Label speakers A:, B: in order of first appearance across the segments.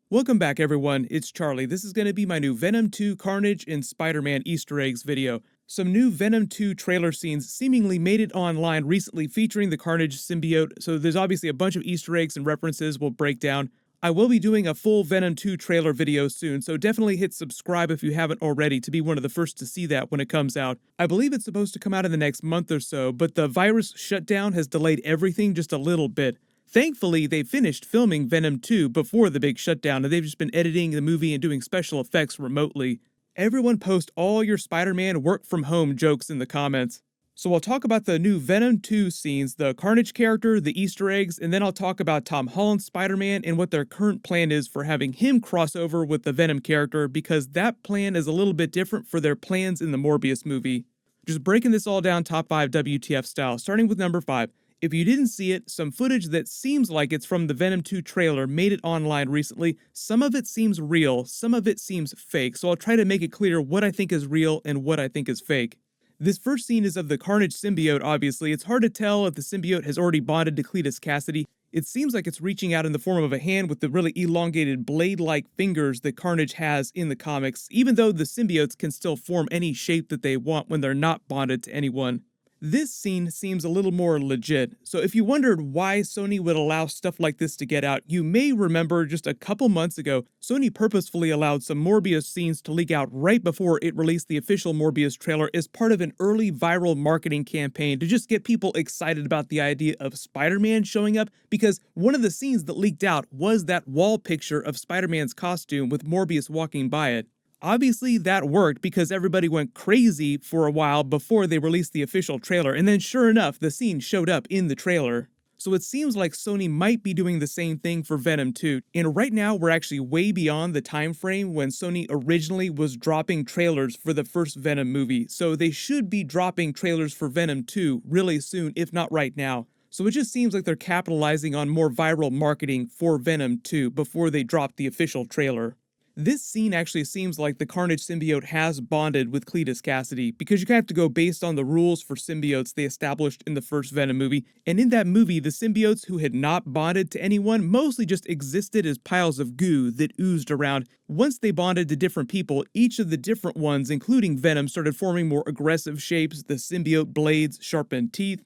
A: Welcome back everyone, it's Charlie. This is going to be my new Venom 2 Carnage and Spider-Man Easter eggs video. Some new Venom 2 trailer scenes seemingly made it online recently featuring the Carnage symbiote, so there's obviously a bunch of Easter eggs and references we'll break down. I will be doing a full Venom 2 trailer video soon, so definitely hit subscribe if you haven't already to be one of the first to see that when it comes out. I believe it's supposed to come out in the next month or so, but the virus shutdown has delayed everything just a little bit. Thankfully, they finished filming Venom 2 before the big shutdown, and they've just been editing the movie and doing special effects remotely. Everyone post all your Spider-Man work-from-home jokes in the comments. So I'll talk about the new Venom 2 scenes, the Carnage character, the Easter eggs, and then I'll talk about Tom Holland's Spider-Man and what their current plan is for having him cross over with the Venom character, because that plan is a little bit different for their plans in the Morbius movie. Just breaking this all down top 5 WTF style, starting with number 5. If you didn't see it, some footage that seems like it's from the Venom 2 trailer made it online recently. Some of it seems real, some of it seems fake, so I'll try to make it clear what I think is real and what I think is fake. This first scene is of the Carnage symbiote, obviously. It's hard to tell if the symbiote has already bonded to Cletus Cassidy. It seems like it's reaching out in the form of a hand with the really elongated blade-like fingers that Carnage has in the comics, even though the symbiotes can still form any shape that they want when they're not bonded to anyone. This scene seems a little more legit, so if you wondered why Sony would allow stuff like this to get out, you may remember just a couple months ago, Sony purposefully allowed some Morbius scenes to leak out right before it released the official Morbius trailer as part of an early viral marketing campaign to just get people excited about the idea of Spider-Man showing up, because one of the scenes that leaked out was that wall picture of Spider-Man's costume with Morbius walking by it. Obviously that worked because everybody went crazy for a while before they released the official trailer, and then sure enough, the scene showed up in the trailer. So it seems like Sony might be doing the same thing for Venom 2, and right now we're actually way beyond the time frame when Sony originally was dropping trailers for the first Venom movie, so they should be dropping trailers for Venom 2 really soon, if not right now. So it just seems like they're capitalizing on more viral marketing for Venom 2 before they drop the official trailer. This scene actually seems like the Carnage symbiote has bonded with Cletus Cassidy, because you kind of have to go based on the rules for symbiotes they established in the first Venom movie, and in that movie, the symbiotes who had not bonded to anyone mostly just existed as piles of goo that oozed around. Once they bonded to different people, each of the different ones, including Venom, started forming more aggressive shapes, the symbiote blades, sharpened teeth.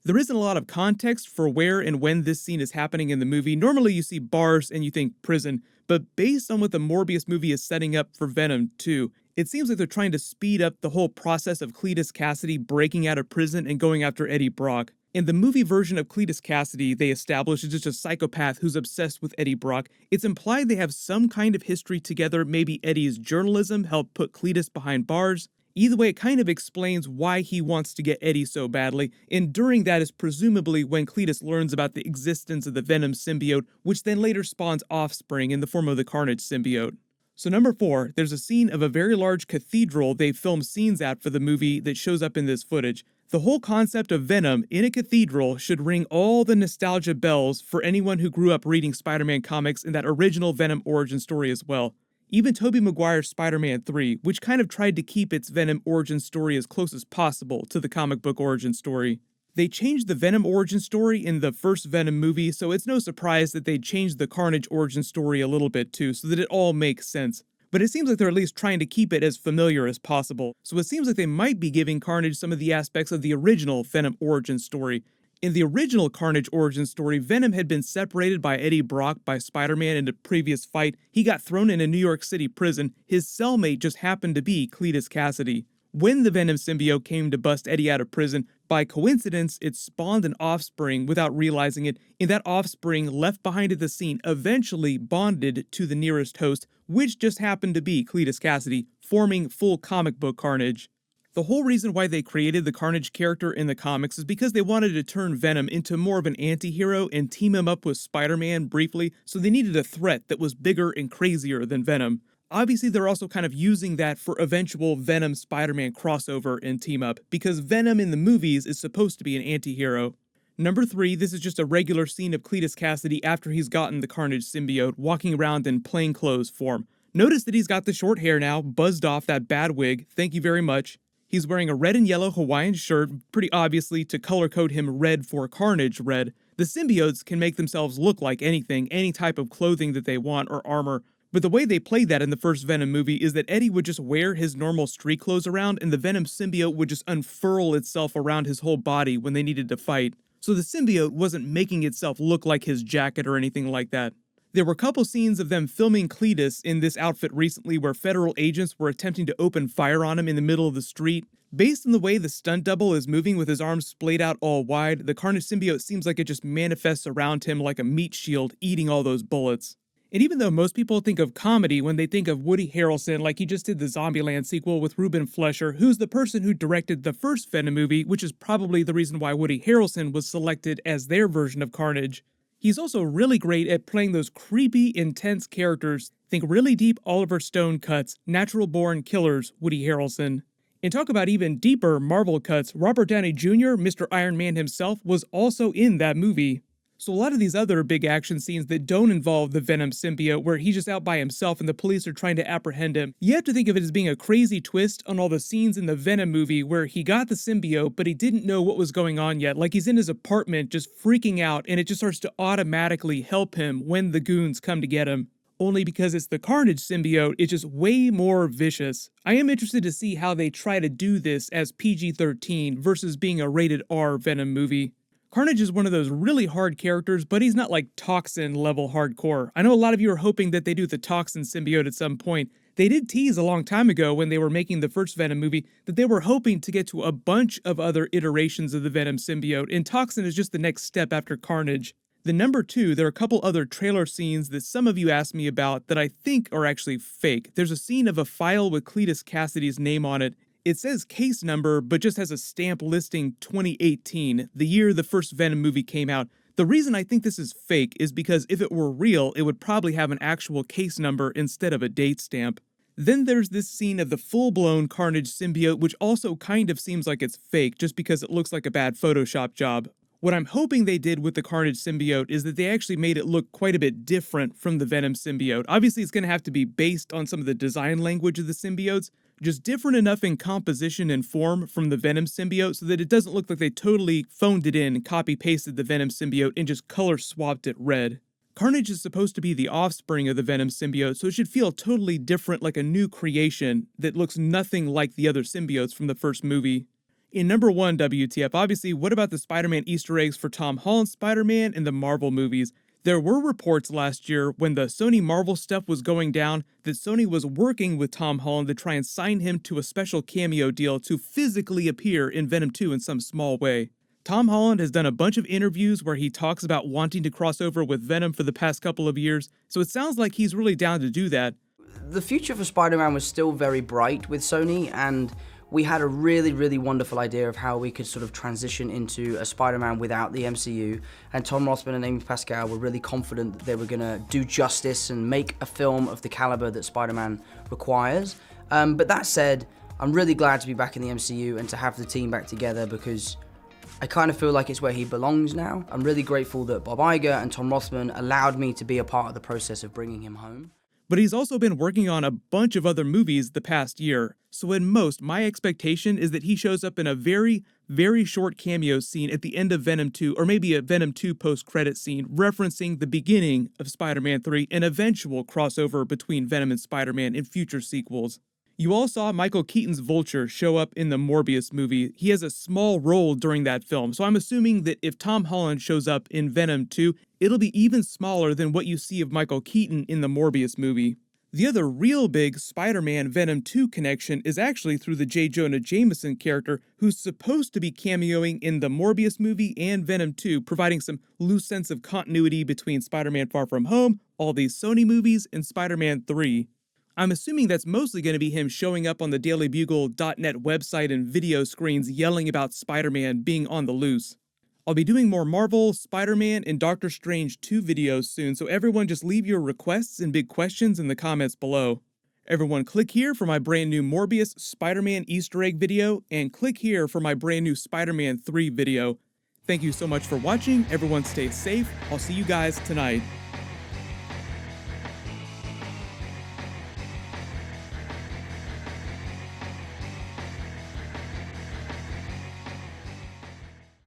A: There isn't a lot of context for where and when this scene is happening in the movie. Normally you see bars and you think prison, but based on what the Morbius movie is setting up for Venom 2, it seems like they're trying to speed up the whole process of Cletus Cassidy breaking out of prison and going after Eddie Brock. In the movie version of Cletus Cassidy, they establish is just a psychopath who's obsessed with Eddie Brock. It's implied they have some kind of history together, maybe Eddie's journalism helped put Cletus behind bars. Either way, it kind of explains why he wants to get Eddie so badly, and during that is presumably when Cletus learns about the existence of the Venom symbiote, which then later spawns offspring in the form of the Carnage symbiote. So number 4, there's a scene of a very large cathedral they filmed scenes at for the movie that shows up in this footage. The whole concept of Venom in a cathedral should ring all the nostalgia bells for anyone who grew up reading Spider-Man comics and that original Venom origin story as well. Even Tobey Maguire's Spider-Man 3, which kind of tried to keep its Venom origin story as close as possible to the comic book origin story. They changed the Venom origin story in the first Venom movie, so it's no surprise that they changed the Carnage origin story a little bit too, so that it all makes sense. But it seems like they're at least trying to keep it as familiar as possible, so it seems like they might be giving Carnage some of the aspects of the original Venom origin story. In the original Carnage origin story, Venom had been separated by Eddie Brock by Spider-Man in a previous fight. He got thrown in a New York City prison. His cellmate just happened to be Cletus Cassidy. When the Venom symbiote came to bust Eddie out of prison, by coincidence, it spawned an offspring without realizing it, and that offspring left behind at the scene eventually bonded to the nearest host, which just happened to be Cletus Cassidy, forming full comic book Carnage. The whole reason why they created the Carnage character in the comics is because they wanted to turn Venom into more of an anti-hero and team him up with Spider-Man briefly, so they needed a threat that was bigger and crazier than Venom. Obviously, they're also kind of using that for eventual Venom Spider-Man crossover and team up, because Venom in the movies is supposed to be an anti-hero. Number 3, this is just a regular scene of Cletus Cassidy after he's gotten the Carnage symbiote, walking around in plainclothes form. Notice that he's got the short hair now, buzzed off that bad wig, thank you very much. He's wearing a red and yellow Hawaiian shirt, pretty obviously to color code him red for Carnage red. The symbiotes can make themselves look like anything, any type of clothing that they want or armor. But the way they played that in the first Venom movie is that Eddie would just wear his normal street clothes around and the Venom symbiote would just unfurl itself around his whole body when they needed to fight. So the symbiote wasn't making itself look like his jacket or anything like that. There were a couple scenes of them filming Cletus in this outfit recently where federal agents were attempting to open fire on him in the middle of the street. Based on the way the stunt double is moving with his arms splayed out all wide, the Carnage symbiote seems like it just manifests around him like a meat shield eating all those bullets. And even though most people think of comedy when they think of Woody Harrelson, like he just did the Zombieland sequel with Ruben Fleischer, who's the person who directed the first Venom movie, which is probably the reason why Woody Harrelson was selected as their version of Carnage. He's also really great at playing those creepy, intense characters. Think really deep Oliver Stone cuts, natural-born killers, Woody Harrelson. And talk about even deeper Marvel cuts, Robert Downey Jr., Mr. Iron Man himself, was also in that movie. So a lot of these other big action scenes that don't involve the Venom symbiote, where he's just out by himself and the police are trying to apprehend him, you have to think of it as being a crazy twist on all the scenes in the Venom movie where he got the symbiote, but he didn't know what was going on yet. Like he's in his apartment just freaking out, and it just starts to automatically help him when the goons come to get him. Only because it's the Carnage symbiote, it's just way more vicious. I am interested to see how they try to do this as PG-13 versus being a rated R Venom movie. Carnage is one of those really hard characters, but he's not like Toxin level hardcore. I know a lot of you are hoping that they do the Toxin symbiote at some point. They did tease a long time ago when they were making the first Venom movie that they were hoping to get to a bunch of other iterations of the Venom symbiote, and Toxin is just the next step after Carnage. Then number 2, there are a couple other trailer scenes that some of you asked me about that I think are actually fake. There's a scene of a file with Cletus Cassidy's name on it. It says case number, but just has a stamp listing 2018, the year the first Venom movie came out. The reason I think this is fake is because if it were real, it would probably have an actual case number instead of a date stamp. Then there's this scene of the full-blown Carnage symbiote, which also kind of seems like it's fake just because it looks like a bad Photoshop job. What I'm hoping they did with the Carnage symbiote is that they actually made it look quite a bit different from the Venom symbiote. Obviously, it's going to have to be based on some of the design language of the symbiotes, just different enough in composition and form from the Venom symbiote so that it doesn't look like they totally phoned it in, copy-pasted the Venom symbiote, and just color-swapped it red. Carnage is supposed to be the offspring of the Venom symbiote, so it should feel totally different, like a new creation that looks nothing like the other symbiotes from the first movie. In number 1 WTF, obviously, what about the Spider-Man Easter eggs for Tom Holland's Spider-Man and the Marvel movies? There were reports last year when the Sony Marvel stuff was going down that Sony was working with Tom Holland to try and sign him to a special cameo deal to physically appear in Venom 2 in some small way. Tom Holland has done a bunch of interviews where he talks about wanting to cross over with Venom for the past couple of years, so it sounds like he's really down to do that.
B: The future for Spider-Man was still very bright with Sony, and we had a really wonderful idea of how we could sort of transition into a Spider-Man without the MCU, and Tom Rossman and Amy Pascal were really confident that they were going to do justice and make a film of the caliber that Spider-Man requires. But that said, I'm really glad to be back in the MCU and to have the team back together because I kind of feel like it's where he belongs now. I'm really grateful that Bob Iger and Tom Rossman allowed me to be a part of the process of bringing him home.
A: But he's also been working on a bunch of other movies the past year, so at most, my expectation is that he shows up in a very short cameo scene at the end of Venom 2, or maybe a Venom 2 post-credit scene, referencing the beginning of Spider-Man 3, an eventual crossover between Venom and Spider-Man in future sequels. You all saw Michael Keaton's Vulture show up in the Morbius movie. He has a small role during that film, so I'm assuming that if Tom Holland shows up in Venom 2, it'll be even smaller than what you see of Michael Keaton in the Morbius movie. The other real big Spider-Man Venom 2 connection is actually through the J. Jonah Jameson character, who's supposed to be cameoing in the Morbius movie and Venom 2, providing some loose sense of continuity between Spider-Man Far From Home, all these Sony movies, and Spider-Man 3. I'm assuming that's mostly going to be him showing up on the DailyBugle.net website and video screens yelling about Spider-Man being on the loose. I'll be doing more Marvel, Spider-Man, and Doctor Strange 2 videos soon, so everyone just leave your requests and big questions in the comments below. Everyone click here for my brand new Morbius Spider-Man Easter egg video, and click here for my brand new Spider-Man 3 video. Thank you so much for watching, everyone stay safe, I'll see you guys tonight.